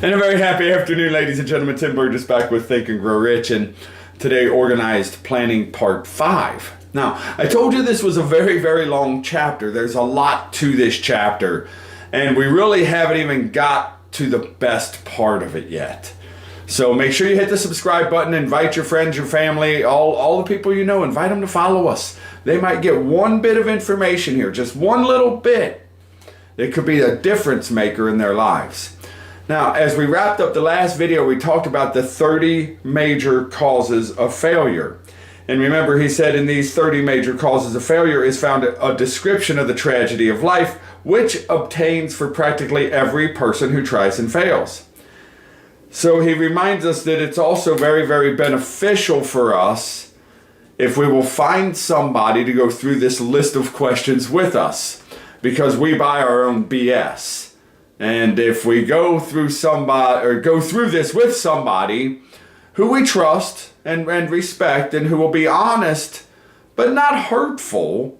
And a very happy afternoon, ladies and gentlemen. Tim Burgess back with Think and Grow Rich, and today Organized Planning Part 5. Now, I told you this was a very, very long chapter. There's a lot to this chapter, and we really haven't even got to the best part of it yet. So make sure you hit the subscribe button, invite your friends, your family, all the people you know, invite them to follow us. They might get one bit of information here, just one little bit. It could be a difference maker in their lives. Now, as we wrapped up the last video, we talked about the 30 major causes of failure. And remember, he said in these 30 major causes of failure is found a description of the tragedy of life, which obtains for practically every person who tries and fails. So he reminds us that it's also very, very beneficial for us if we will find somebody to go through this list of questions with us, because we buy our own BS. And if we go through this with somebody who we trust and respect and who will be honest but not hurtful,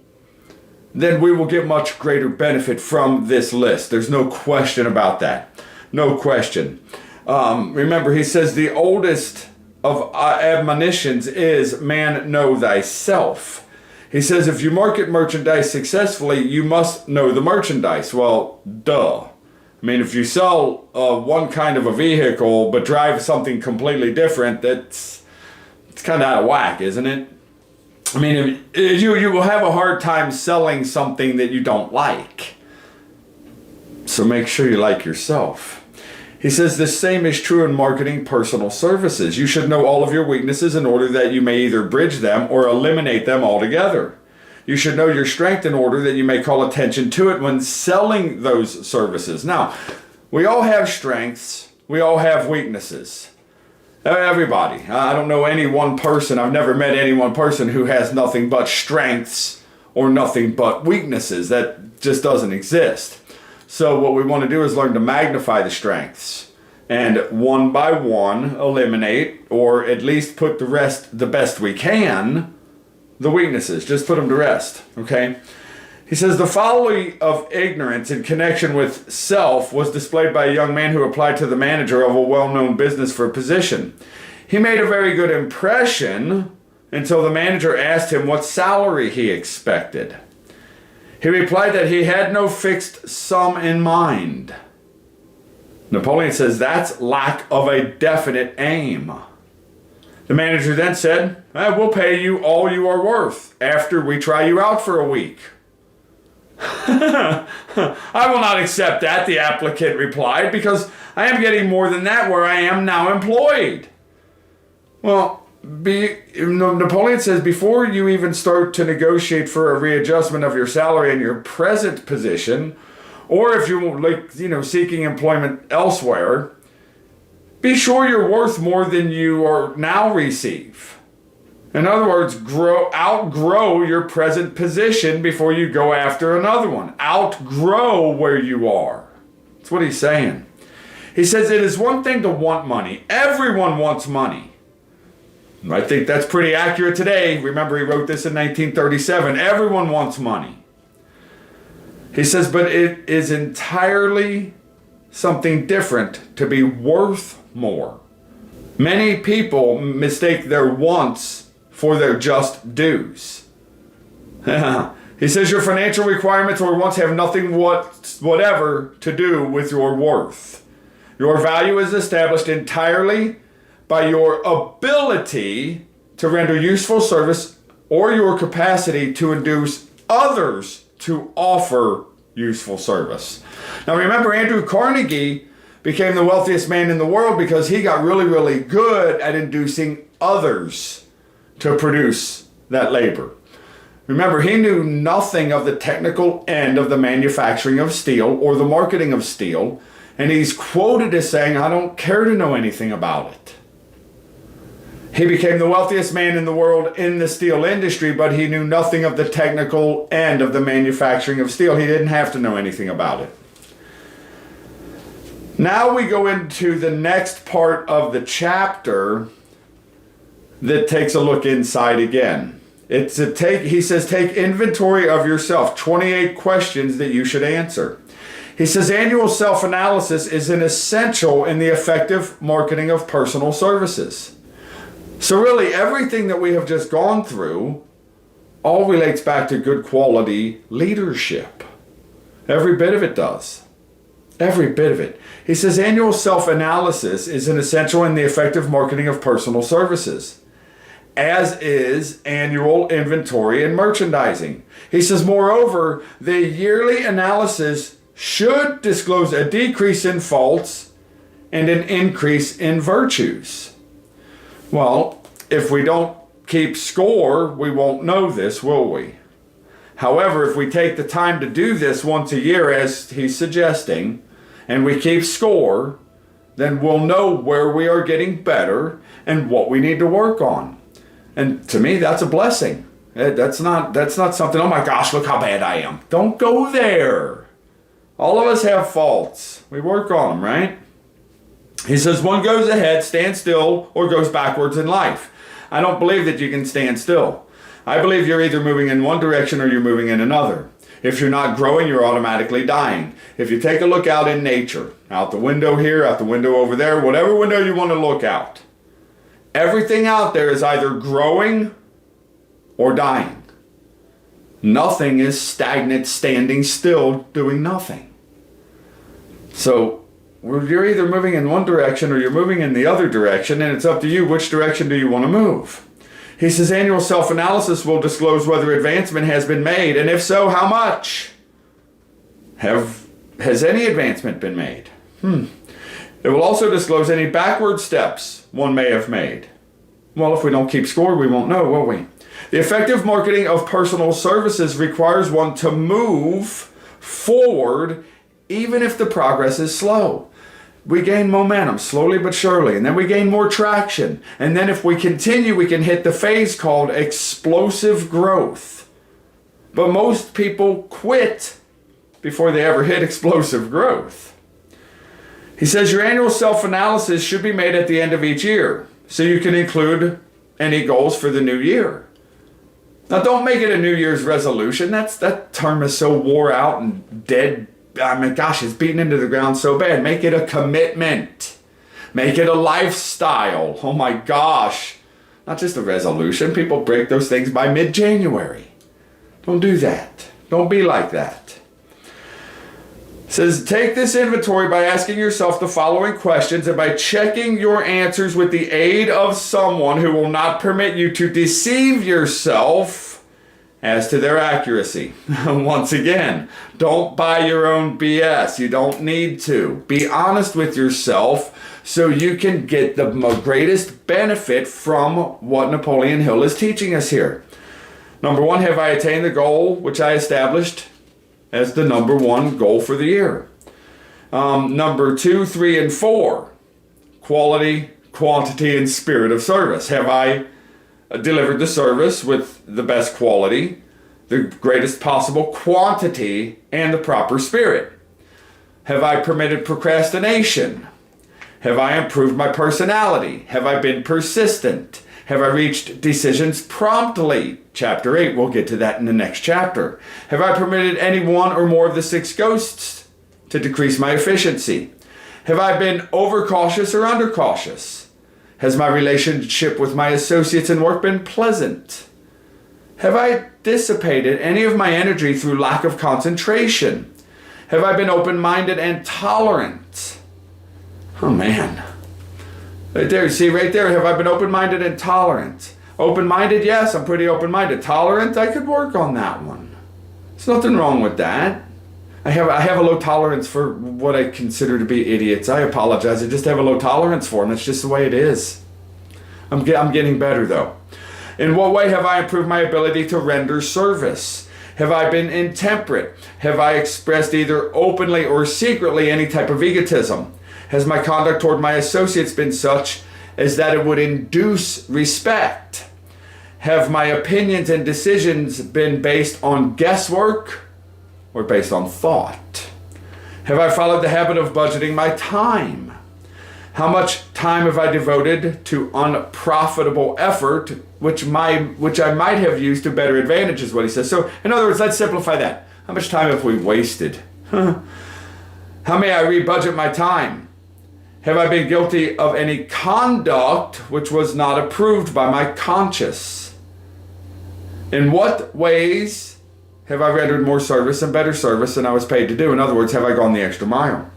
then we will get much greater benefit from this list. There's no question about that. No question. Remember, he says the oldest of admonitions is man, know thyself. He says if you market merchandise successfully, you must know the merchandise. Well, duh. I mean, if you sell one kind of a vehicle but drive something completely different, it's kind of out of whack, isn't it? I mean, you will have a hard time selling something that you don't like. So make sure you like yourself. He says the same is true in marketing personal services. You should know all of your weaknesses in order that you may either bridge them or eliminate them altogether. You should know your strength in order that you may call attention to it when selling those services. Now, we all have strengths. We all have weaknesses. Everybody. I don't know any one person. I've never met any one person who has nothing but strengths or nothing but weaknesses. That just doesn't exist. So what we want to do is learn to magnify the strengths and one by one eliminate, or at least put the best we can, the weaknesses. Just put them to rest, okay? He says the folly of ignorance in connection with self was displayed by a young man who applied to the manager of a well-known business for a position. He made a very good impression until the manager asked him what salary he expected. He replied that he had no fixed sum in mind. Napoleon says that's lack of a definite aim. The manager then said, we'll pay you all you are worth after we try you out for a week. I will not accept that, the applicant replied, because I am getting more than that where I am now employed. Well, Napoleon says before you even start to negotiate for a readjustment of your salary in your present position, or if you're seeking employment elsewhere, be sure you're worth more than you are now receive. In other words, outgrow your present position before you go after another one. Outgrow where you are. That's what he's saying. He says it is one thing to want money. Everyone wants money. I think that's pretty accurate today. Remember, he wrote this in 1937. Everyone wants money. He says, but it is entirely something different to be worth more. Many people mistake their wants for their just dues. He says your financial requirements or wants have nothing whatever to do with your worth. Your value is established entirely by your ability to render useful service or your capacity to induce others to offer useful service. Now remember, Andrew Carnegie became the wealthiest man in the world because he got really, really good at inducing others to produce that labor. Remember, he knew nothing of the technical end of the manufacturing of steel or the marketing of steel, and he's quoted as saying, I don't care to know anything about it. He became the wealthiest man in the world in the steel industry, but he knew nothing of the technical end of the manufacturing of steel. He didn't have to know anything about it. Now we go into the next part of the chapter that takes a look inside again. He says, take inventory of yourself, 28 questions that you should answer. He says annual self-analysis is an essential in the effective marketing of personal services. So really everything that we have just gone through all relates back to good quality leadership. Every bit of it does. Every bit of it. He says annual self-analysis is an essential in the effective marketing of personal services, as is annual inventory and merchandising. He says, moreover, the yearly analysis should disclose a decrease in faults and an increase in virtues. Well, if we don't keep score, we won't know this, will we? However, if we take the time to do this once a year, as he's suggesting, and we keep score, then we'll know where we are getting better and what we need to work on. And to me, that's a blessing. That's not something, oh my gosh, look how bad I am. Don't go there. All of us have faults. We work on them, right? He says one goes ahead, stands still, or goes backwards in life. I don't believe that you can stand still. I believe you're either moving in one direction or you're moving in another. If you're not growing, you're automatically dying. If you take a look out in nature, out the window here, out the window over there, whatever window you want to look out, everything out there is either growing or dying. Nothing is stagnant, standing still, doing nothing. So you're either moving in one direction or you're moving in the other direction, and it's up to you, which direction do you want to move? He says annual self-analysis will disclose whether advancement has been made, and if so, how much? Has any advancement been made? It will also disclose any backward steps one may have made. Well, if we don't keep score, we won't know, will we? The effective marketing of personal services requires one to move forward even if the progress is slow. We gain momentum slowly but surely, and then we gain more traction. And then if we continue, we can hit the phase called explosive growth. But most people quit before they ever hit explosive growth. He says your annual self-analysis should be made at the end of each year, so you can include any goals for the new year. Now, don't make it a New Year's resolution. That term is so wore out and dead. I mean, gosh, it's beaten into the ground so bad. Make it a commitment. Make it a lifestyle. Oh my gosh. Not just a resolution. People break those things by mid-January. Don't do that. Don't be like that. It says, take this inventory by asking yourself the following questions and by checking your answers with the aid of someone who will not permit you to deceive yourself as to their accuracy. Once again, don't buy your own BS. You don't need to. Be honest with yourself so you can get the greatest benefit from what Napoleon Hill is teaching us here. Number one, have I attained the goal which I established as the number one goal for the year? Number 2, 3, and 4, quality, quantity, and spirit of service. Have I delivered the service with the best quality, the greatest possible quantity, and the proper spirit? Have I permitted procrastination? Have I improved my personality? Have I been persistent? Have I reached decisions promptly? Chapter 8, we'll get to that in the next chapter. Have I permitted any one or more of the 6 ghosts to decrease my efficiency? Have I been overcautious or undercautious? Has my relationship with my associates and work been pleasant? Have I dissipated any of my energy through lack of concentration? Have I been open-minded and tolerant? Oh man. Right there, see right there, have I been open-minded and tolerant? Open-minded, yes, I'm pretty open-minded. Tolerant, I could work on that one. There's nothing wrong with that. I have a low tolerance for what I consider to be idiots. I apologize. I just have a low tolerance for them. It's just the way it is. I'm getting better though. In what way have I improved my ability to render service? Have I been intemperate? Have I expressed either openly or secretly any type of egotism? Has my conduct toward my associates been such as that it would induce respect? Have my opinions and decisions been based on guesswork or based on thought? Have I followed the habit of budgeting my time? How much time have I devoted to unprofitable effort, which I might have used to better advantage, is what he says. So, in other words, let's simplify that. How much time have we wasted? How may I rebudget my time? Have I been guilty of any conduct which was not approved by my conscience? In what ways have I rendered more service and better service than I was paid to do? In other words, have I gone the extra mile?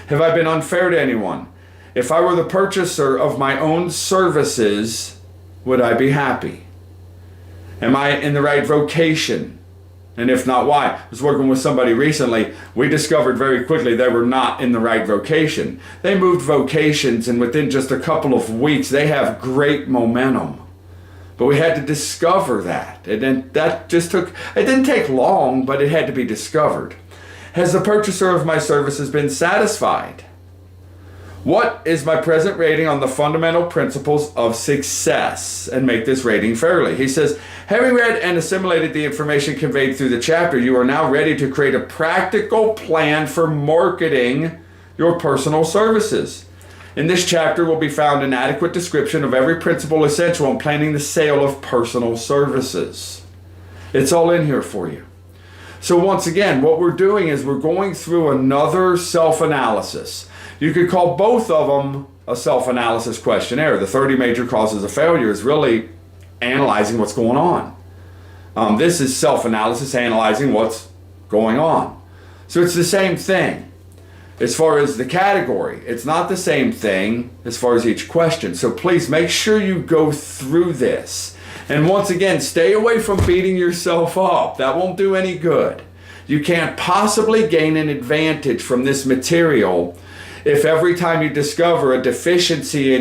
Have I been unfair to anyone? If I were the purchaser of my own services, would I be happy? Am I in the right vocation? And if not, why? I was working with somebody recently. We discovered very quickly they were not in the right vocation. They moved vocations, and within just a couple of weeks, they have great momentum. But we had to discover that. And that just took, it didn't take long, but it had to be discovered. Has the purchaser of my services been satisfied? What is my present rating on the fundamental principles of success? And make this rating fairly. He says, having read and assimilated the information conveyed through the chapter, you are now ready to create a practical plan for marketing your personal services. In this chapter will be found an adequate description of every principle essential in planning the sale of personal services. It's all in here for you. So once again, what we're doing is we're going through another self-analysis. You could call both of them a self-analysis questionnaire. The 30 major causes of failure is really analyzing what's going on. This is self-analysis, analyzing what's going on. So it's the same thing. As far as the category, it's not the same thing as far as each question. So please make sure you go through this. And once again, stay away from beating yourself up. That won't do any good. You can't possibly gain an advantage from this material if every time you discover a deficiency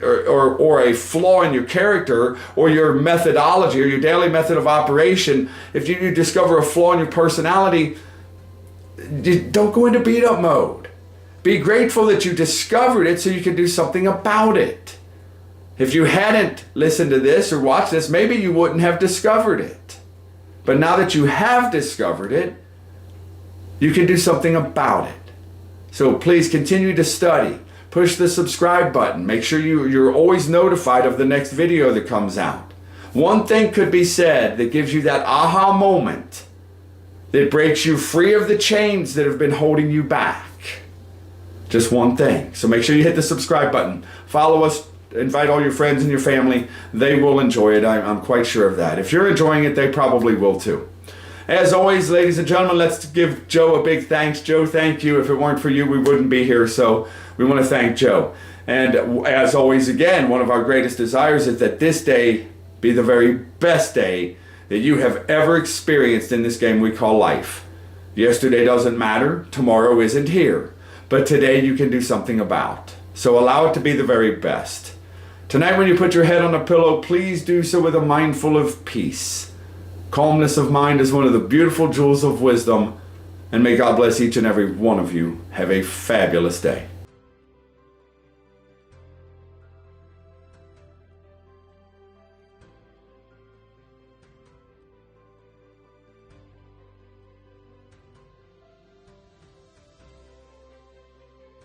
or a flaw in your character or your methodology or your daily method of operation, if you discover a flaw in your personality, don't go into beat up mode. Be grateful that you discovered it so you can do something about it. If you hadn't listened to this or watched this, maybe you wouldn't have discovered it. But now that you have discovered it, you can do something about it. So please continue to study. Push the subscribe button. Make sure you're always notified of the next video that comes out. One thing could be said that gives you that aha moment that breaks you free of the chains that have been holding you back. Just one thing. So make sure you hit the subscribe button. Follow us. Invite all your friends and your family. They will enjoy it. I'm quite sure of that. If you're enjoying it, they probably will too. As always, ladies and gentlemen, let's give Joe a big thanks. Joe, thank you. If it weren't for you, we wouldn't be here. So we want to thank Joe. And as always, again, one of our greatest desires is that this day be the very best day that you have ever experienced in this game we call life. Yesterday doesn't matter. Tomorrow isn't here. But today you can do something about. So allow it to be the very best. Tonight when you put your head on a pillow, please do so with a mind full of peace. Calmness of mind is one of the beautiful jewels of wisdom. And may God bless each and every one of you. Have a fabulous day.